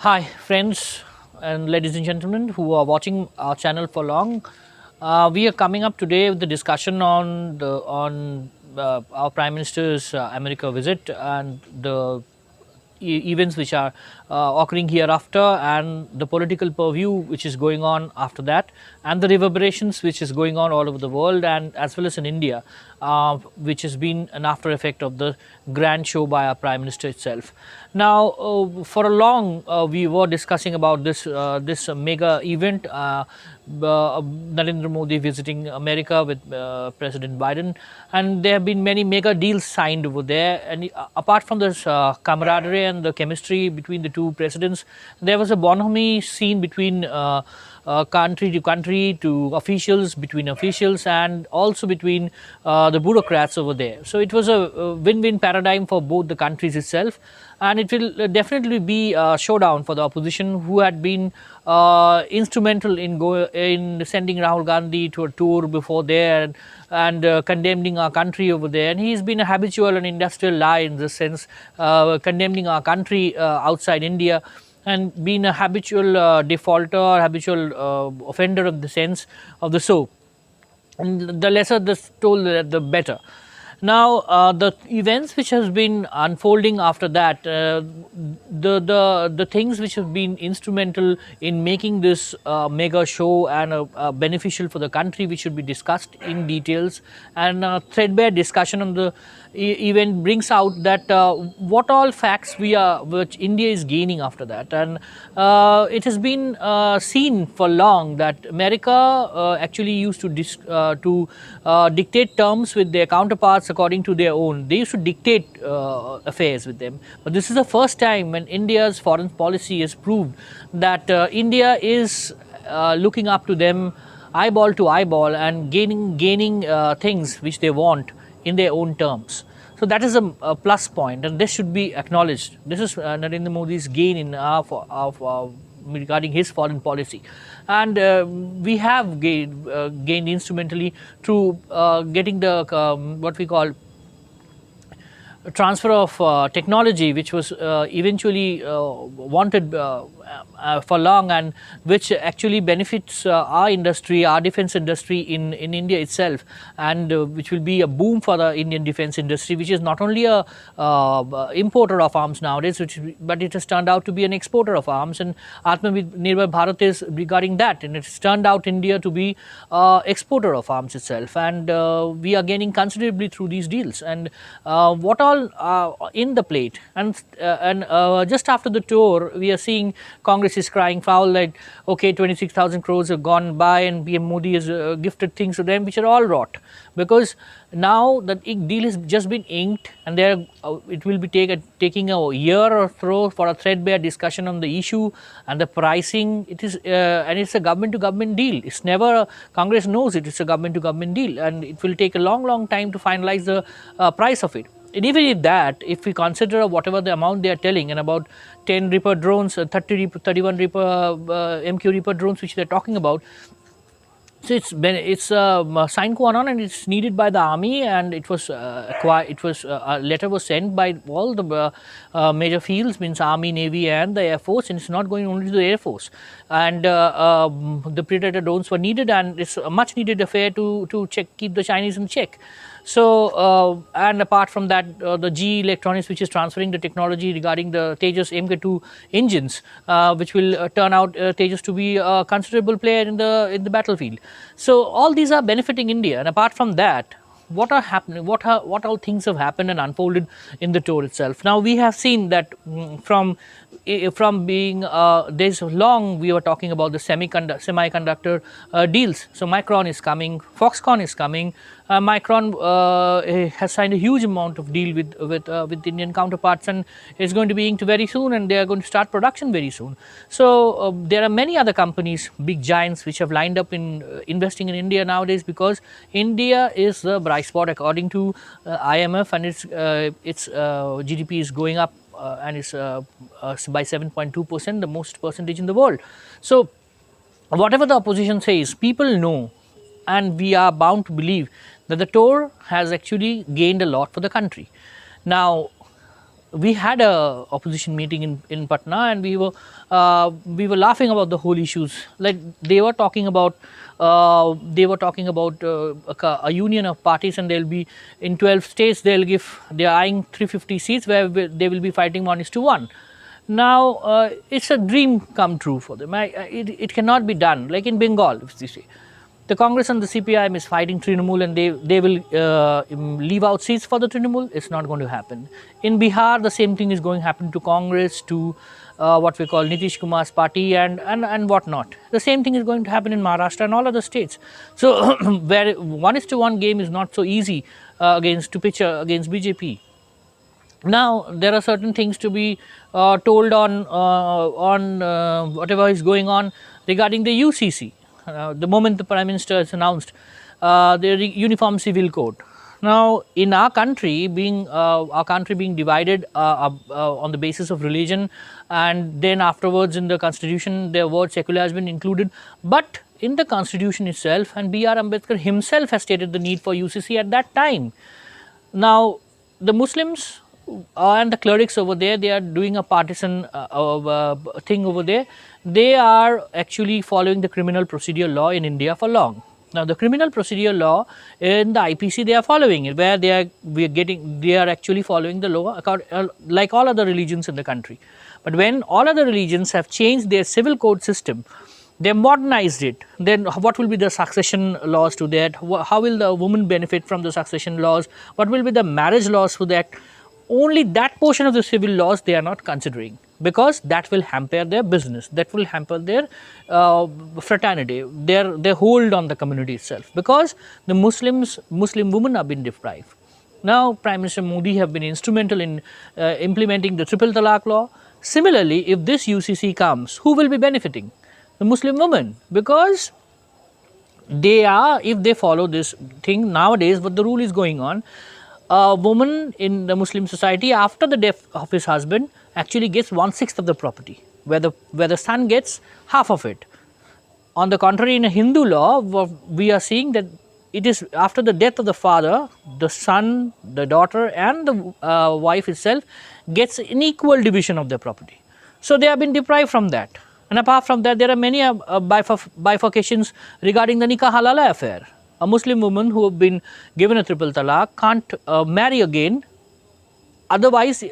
Hi, friends and ladies and gentlemen who are watching our channel for long. We are coming up today with the discussion on our Prime Minister's America visit and the events which are occurring hereafter, and the political purview which is going on after that, and the reverberations which is going on all over the world and as well as in India, which has been an after effect of the grand show by our Prime Minister itself. Now, for a long, we were discussing about this mega event. Narendra Modi visiting America with President Biden, and there have been many mega deals signed over there. And apart from this camaraderie and the chemistry between the two presidents, there was a bonhomie scene between country to country, to officials, between officials, and also between the bureaucrats over there. So it was a win-win paradigm for both the countries itself, and it will definitely be a showdown for the opposition, who had been instrumental in sending Rahul Gandhi to a tour before there, and condemning our country over there. And he's been a habitual and industrial lie in this sense, condemning our country outside India, and being a habitual defaulter, habitual offender of the sense of the soap. And the lesser the toll, the better. Now, the events which has been unfolding after that, the things which have been instrumental in making this mega show and beneficial for the country, which should be discussed in details, and threadbare discussion on the event brings out that what all facts which India is gaining after that. And it has been seen for long that America actually used to dictate terms with their counterparts according to their own. They used to dictate affairs with them. But this is the first time when India's foreign policy has proved that India is looking up to them eyeball to eyeball, and gaining things which they want in their own terms. So that is a plus point, and this should be acknowledged. This is Narendra Modi's gain in regarding his foreign policy, and we have gained instrumentally through getting the what we call transfer of technology, which was eventually wanted for long, and which actually benefits our industry, our defense industry in India itself, and which will be a boom for the Indian defense industry, which is not only a importer of arms nowadays, but it has turned out to be an exporter of arms. And Atmanirbhar Bharat is regarding that, and it's turned out India to be exporter of arms itself, and we are gaining considerably through these deals. And what all in the plate, and just after the tour, we are seeing Congress is crying foul, like, okay, 26,000 crores have gone by and PM Modi has gifted things to them, which are all rot, because now the deal has just been inked, and it will be taking a year or so for a threadbare discussion on the issue and the pricing. It is and it's a government to government deal. It's never Congress knows it's a government to government deal, and it will take a long time to finalize the price of it. And even if we consider whatever the amount they are telling, and about 10 Reaper drones, 31 Reaper MQ Reaper drones which they are talking about, so it's a sine qua non, and it's needed by the army, and it was a letter was sent by all the major fields, means army, navy, and the air force, and it's not going only to the air force. And the Predator drones were needed, and it's a much needed affair to keep the Chinese in check. So, and apart from that, the GE Electronics, which is transferring the technology regarding the Tejas MK2 engines, which will turn out Tejas to be a considerable player in the battlefield. So all these are benefiting India. And apart from that, what are happening? What all things have happened and unfolded in the tour itself? Now we have seen that from being there's long we were talking about the semiconductor deals. So Micron is coming, Foxconn is coming. Micron has signed a huge amount of deal with Indian counterparts, and is going to be inked very soon, and they are going to start production very soon. So there are many other companies, big giants, which have lined up in investing in India nowadays, because India is the bright spot according to IMF, and its GDP is going up, and it's by 7.2%, the most percentage in the world. So whatever the opposition says, people know, and we are bound to believe that the tour has actually gained a lot for the country. Now, we had a opposition meeting in Patna, and we were laughing about the whole issues. Like they were talking about a union of parties, and they'll be in 12 states. They are eyeing 350 seats where they will be fighting 1:1. Now it's a dream come true for them. It cannot be done. Like in Bengal, if you see, the Congress and the CPIM is fighting Trinamool, and they will leave out seats for the Trinamool. It's not going to happen. In Bihar, the same thing is going to happen to Congress, to what we call Nitish Kumar's party, and whatnot. The same thing is going to happen in Maharashtra and all other states. So where 1:1 game is not so easy to pitch against BJP. Now there are certain things to be told on whatever is going on regarding the UCC. The moment the Prime Minister has announced the Uniform Civil Code. Now, in our country being divided on the basis of religion, and then afterwards in the Constitution the word secular has been included, but in the Constitution itself, and B.R. Ambedkar himself has stated the need for UCC at that time. Now, the Muslims and the clerics over there, they are doing a partisan thing over there. They are actually following the criminal procedure law in India for long. Now, the criminal procedure law in the IPC, they are following it, where they are actually following the law like all other religions in the country. But when all other religions have changed their civil code system, they modernized it, then what will be the succession laws to that? How will the woman benefit from the succession laws? What will be the marriage laws for that? Only that portion of the civil laws they are not considering, because that will hamper their business, that will hamper their fraternity, their hold on the community itself, because the Muslim women have been deprived. Now, Prime Minister Modi have been instrumental in implementing the triple talaq law. Similarly, if this UCC comes, who will be benefiting? The Muslim women, because if they follow this thing nowadays, what the rule is going on, a woman in the Muslim society after the death of his husband actually gets 1/6 of the property, where the son gets half of it. On the contrary, in a Hindu law, we are seeing that it is after the death of the father, the son, the daughter, and the wife itself gets an equal division of their property. So they have been deprived from that. And apart from that, there are many bifurcations regarding the nikah halala affair. A Muslim woman who have been given a triple talaq can't marry again, otherwise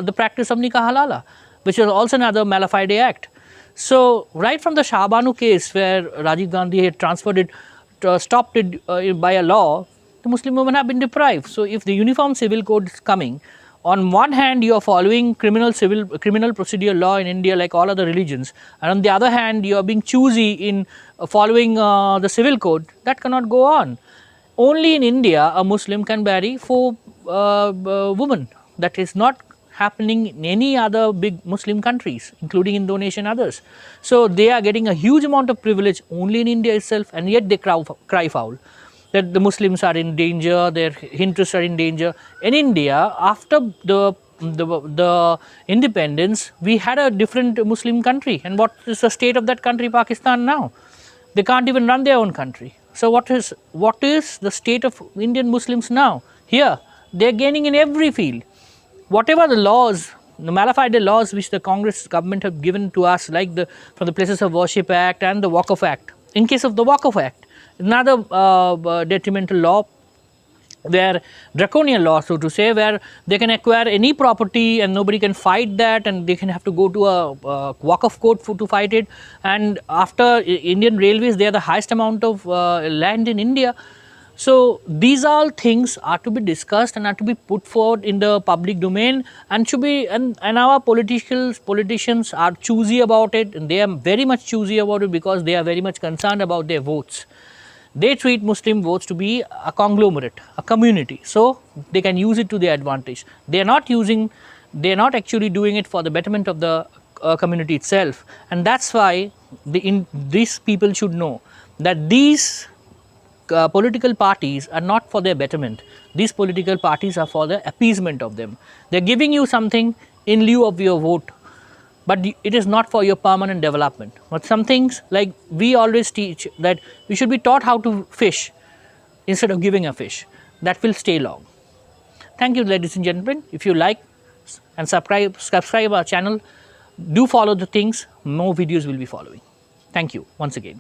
the practice of nikah halala, which is also another mala fide act. So right from the Shah Banu case, where Rajiv Gandhi had transferred it, stopped it by a law, the Muslim women have been deprived. So if the Uniform Civil Code is coming, on one hand you are following criminal procedure law in India like all other religions, and on the other hand you are being choosy in following the civil code. That cannot go on. Only in India a Muslim can marry 4 women. That is not happening in any other big Muslim countries, including Indonesia and others. So they are getting a huge amount of privilege only in India itself, and yet they cry foul that the Muslims are in danger, their interests are in danger. In India, after the independence, we had a different Muslim country, and what is the state of that country, Pakistan, now? They can't even run their own country. So what is the state of Indian Muslims now? Here, they are gaining in every field. Whatever the laws, the mala fide laws which the Congress government have given to us, like from the Places of Worship Act and the Waqf Act. In case of the Waqf Act, another detrimental law, where draconian law, so to say, where they can acquire any property and nobody can fight that, and they can have to go to a Waqf court to fight it. And after Indian Railways, they are the highest amount of land in India. So these all things are to be discussed and are to be put forward in the public domain, and should be and our politicians are choosy about it, and they are very much choosy about it because they are very much concerned about their votes. They treat Muslim votes to be a conglomerate, a community, so they can use it to their advantage. They are not actually doing it for the betterment of the community itself, and that's why these people should know that these political parties are not for their betterment. These political parties are for the appeasement of them. They are giving you something in lieu of your vote, but it is not for your permanent development. But some things, like we always teach that we should be taught how to fish instead of giving a fish. That will stay long. Thank you, ladies and gentlemen. If you like and subscribe our channel. Do follow the things, more videos will be following. Thank you once again.